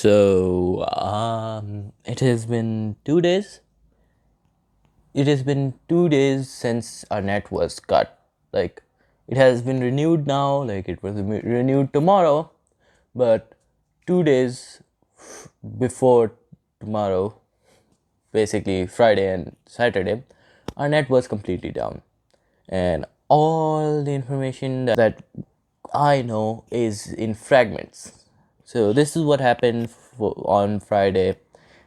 It has been 2 days. It has been 2 days since our net was cut. Like, it has been renewed now, like, it was renewed tomorrow, but 2 days before tomorrow, basically Friday and Saturday, our net was completely down. And all the information that I know is in fragments. So, this is what happened on Friday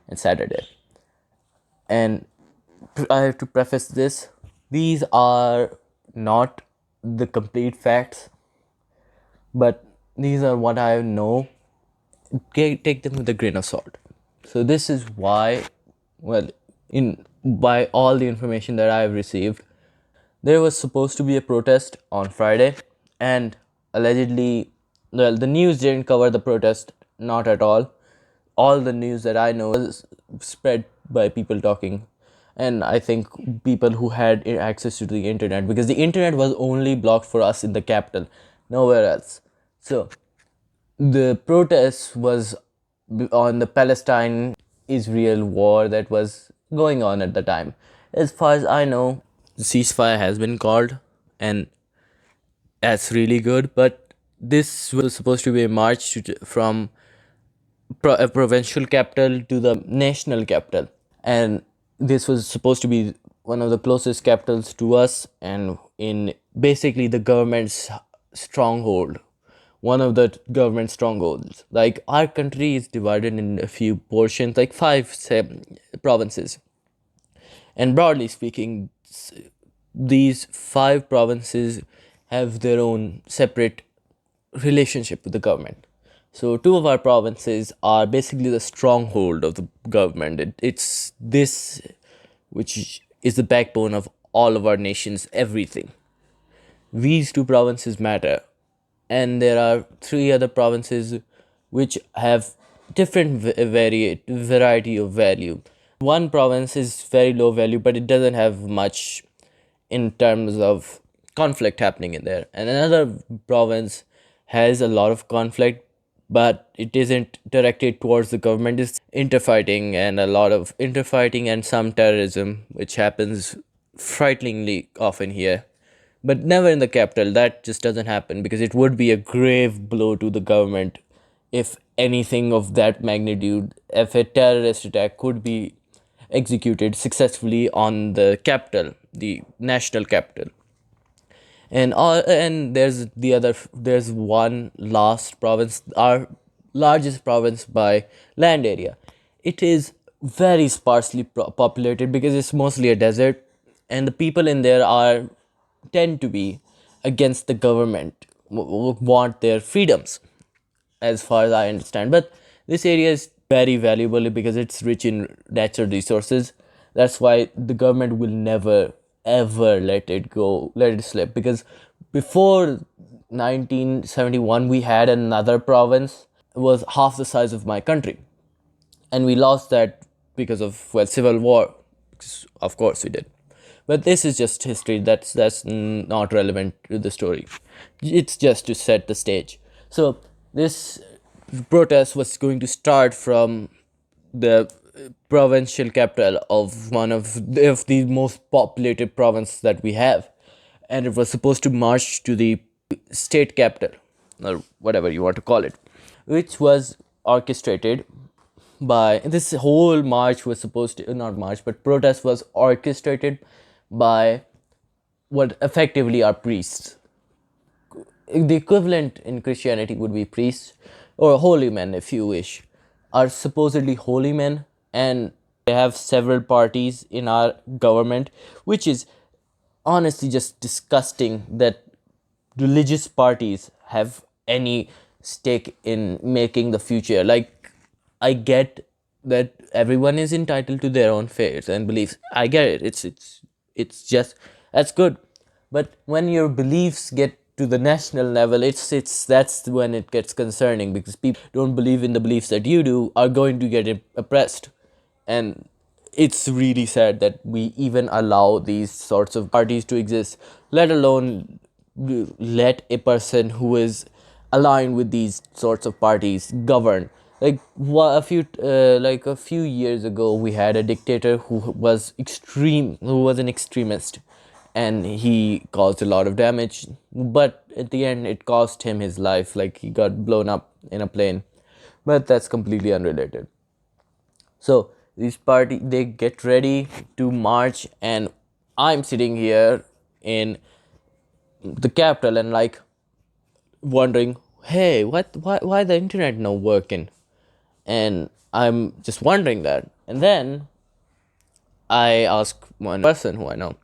and Saturday. And I have to preface this, these are not the complete facts, but these are what I know. Take them with a grain of salt. So this is why, well, in by all the information that I have received, there was supposed to be a protest on Friday, and allegedly, well, the news didn't cover the protest, not at all. All the news that I know was spread by people talking, and I think people who had access to the internet, because the internet was only blocked for us in the capital, nowhere else. So the protest was on the Palestine Israel war that was going on at the time. As far as I know, the ceasefire has been called, and that's really good. But this was supposed to be a march from a provincial capital to the national capital, and this was supposed to be one of the closest capitals to us, and in basically the government's stronghold, one of the government strongholds. Like, our country is divided in a few portions, like five provinces, and broadly speaking, these five provinces have their own separate relationship with the government. So two of our provinces are basically the stronghold of the government. It's this which is the backbone of all of our nation's everything. These two provinces matter, and there are three other provinces which have different variety of value. One province is very low value, but it doesn't have much in terms of conflict happening in there, and another province has a lot of conflict, but it isn't directed towards the government. It's interfighting, and a lot of interfighting and some terrorism, which happens frighteningly often here, but never in the capital. That just doesn't happen because it would be a grave blow to the government if anything of that magnitude, if a terrorist attack could be executed successfully on the capital, the national capital. And there's one last province, our largest province by land area. It is very sparsely populated because it's mostly a desert, and the people in there are tend to be against the government, want their freedoms, as far as I understand. But this area is very valuable because it's rich in natural resources. That's why the government will never ever let it go, let it slip. Because before 1971, we had another province. It was half the size of my country, and we lost that because of, well, civil war. Of course we did. But this is just history. That's not relevant to the story. It's just to set the stage. So this protest was going to start from the provincial capital of one of the most populated province that we have, and it was supposed to march to the state capital, or whatever you want to call it, which was orchestrated by, this whole march was supposed to, not march, but protest was orchestrated by what effectively are priests. The equivalent in Christianity would be priests or holy men, if you wish, are supposedly holy men, and they have several parties in our government, which is honestly just disgusting that religious parties have any stake in making the future. Like, I get that everyone is entitled to their own faiths and beliefs. I get it. It's just, that's good. But when your beliefs get to the national level, it's that's when it gets concerning, because people don't believe in the beliefs that you do are going to get oppressed. And it's really sad that we even allow these sorts of parties to exist, let alone let a person who is aligned with these sorts of parties govern. like a few years ago we had a dictator who was an extremist, and he caused a lot of damage, but at the end it cost him his life, like he got blown up in a plane. But that's completely unrelated. So these party, they get ready to march, and I'm sitting here in the capital and like wondering, hey, why the internet not working? And I'm just wondering that. And then I ask one person who I know,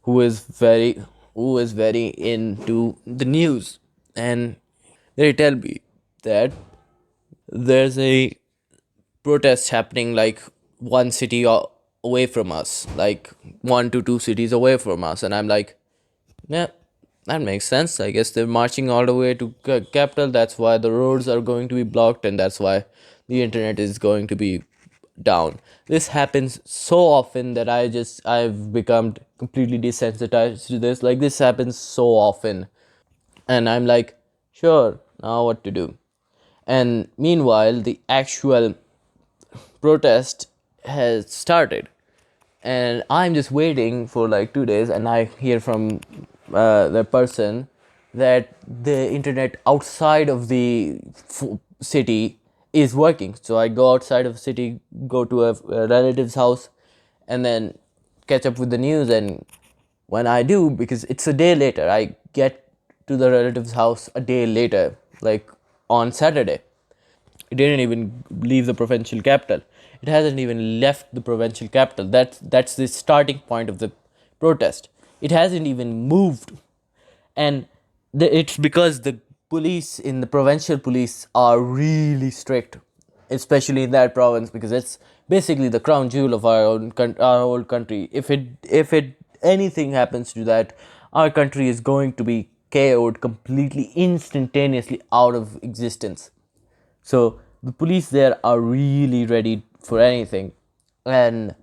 who is very into the news, and they tell me that there's a protest happening like one city away from us, like 1 to 2 cities away from us. And I'm like, yeah, that makes sense. I guess they're marching all the way to capital. That's why the roads are going to be blocked, and that's why the internet is going to be down. This happens so often that I've become completely desensitized to this. Like, this happens so often, and I'm like, sure, now what to do? And meanwhile, the actual protest has started, and I'm just waiting for like 2 days, and I hear from the person that the internet outside of the city is working. So I go outside of the city, go to a relative's house, and then catch up with the news. And when I do, because it's a day later, I get to the relative's house a day later, like on Saturday. It didn't even leave the provincial capital. It hasn't even left the provincial capital. That's the starting point of the protest. It hasn't even moved, and it's because the police in the provincial police are really strict, especially in that province, because it's basically the crown jewel of our whole country. If it anything happens to that, our country is going to be KO'd completely, instantaneously out of existence. So the police there are really ready for anything. And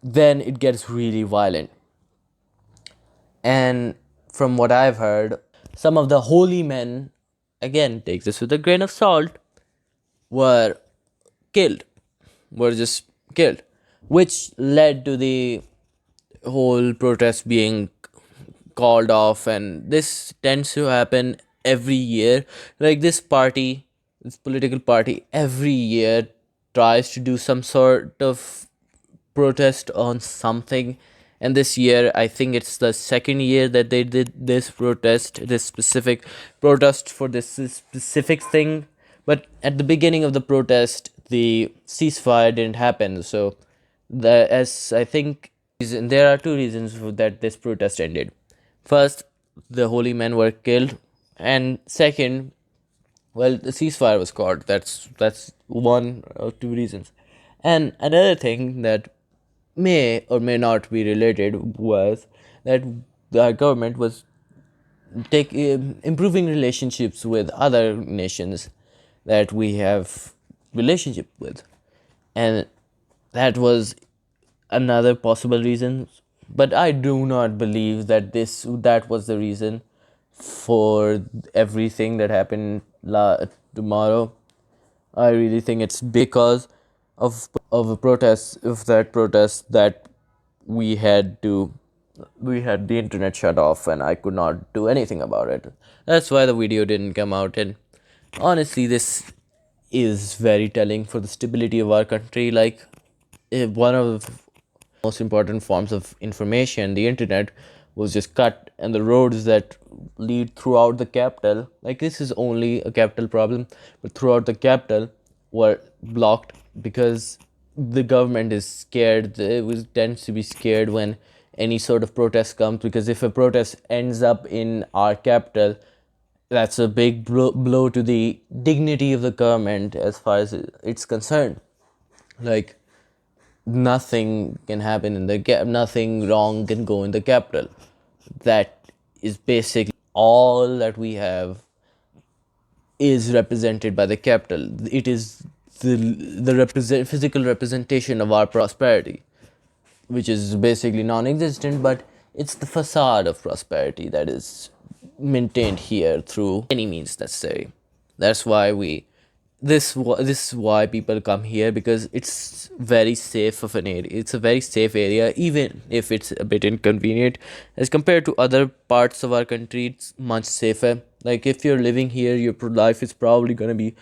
then it gets really violent. And from what I've heard, some of the holy men, again, take this with a grain of salt, were killed, were just killed, which led to the whole protest being called off. And this tends to happen every year. Like, this political party every year tries to do some sort of protest on something. And this year, I think it's the second year that they did this specific protest for this specific thing. But at the beginning of the protest, the ceasefire didn't happen. So as I think, there are two reasons for that this protest ended. First, the holy men were killed, and second, well, the ceasefire was called. That's one or two reasons. And another thing that may or may not be related was that the government was improving relationships with other nations that we have relationship with, and that was another possible reason. But I do not believe that that was the reason for everything that happened tomorrow. I really think it's because of a protest, of that protest, that we had to we had the internet shut off, and I could not do anything about it. That's why the video didn't come out. And honestly, this is very telling for the stability of our country. Like, one of most important forms of information, the internet, was just cut, and the roads that lead throughout the capital, like, this is only a capital problem, but throughout the capital were blocked because the government is scared. Tends to be scared when any sort of protest comes, because if a protest ends up in our capital, that's a big blow to the dignity of the government as far as it's concerned. Like, nothing can happen in the nothing wrong can go in the capital. That is basically all that we have is represented by the capital. It is the physical representation of our prosperity, which is basically non-existent, but it's the facade of prosperity that is maintained here through any means necessary. That's why this is why people come here, because it's very safe of an area. It's a very safe area, even if it's a bit inconvenient as compared to other parts of our country. It's much safer. Like if you're living here, your life is probably going to be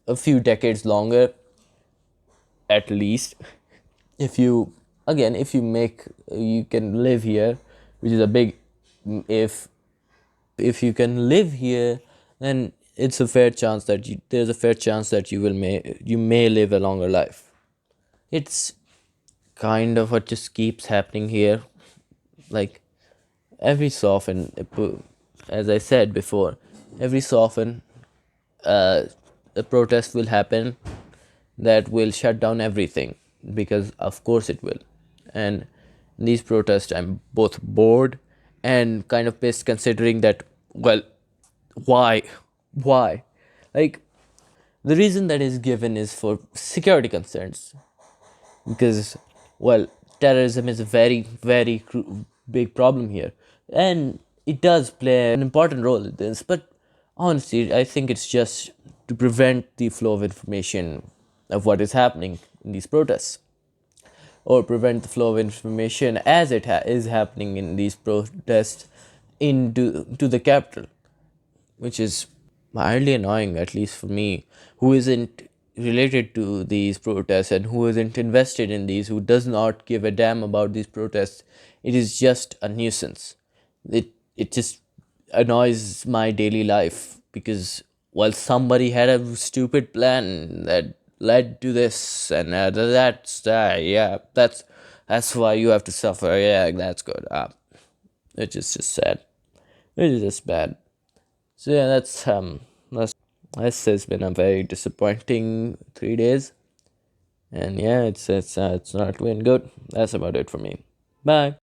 a few decades longer at least. If you, again, if you make, you can live here, which is a big if. If you can live here, then it's a fair chance that there's a fair chance that you may live a longer life. It's kind of what just keeps happening here. Like every so often, as I said before, every so often, uh, a protest will happen that will shut down everything, because of course it will. And these protests, I'm both bored and kind of pissed, considering that, well, why why like, the reason that is given is for security concerns, because, well, terrorism is a very big problem here, and it does play an important role in this. But honestly, I think it's just to prevent the flow of information of what is happening in these protests, or prevent the flow of information as it is happening in these protests into the capital, which is mildly annoying, at least for me, who isn't related to these protests and who isn't invested in these, who does not give a damn about these protests. It is just a nuisance. It just annoys my daily life, because, well, somebody had a stupid plan that led to this, and that's yeah, that's why you have to suffer. Yeah, that's good. It's just sad. It is just bad. So yeah, this has been a very disappointing 3 days, and yeah, it's not been good. That's about it for me. Bye.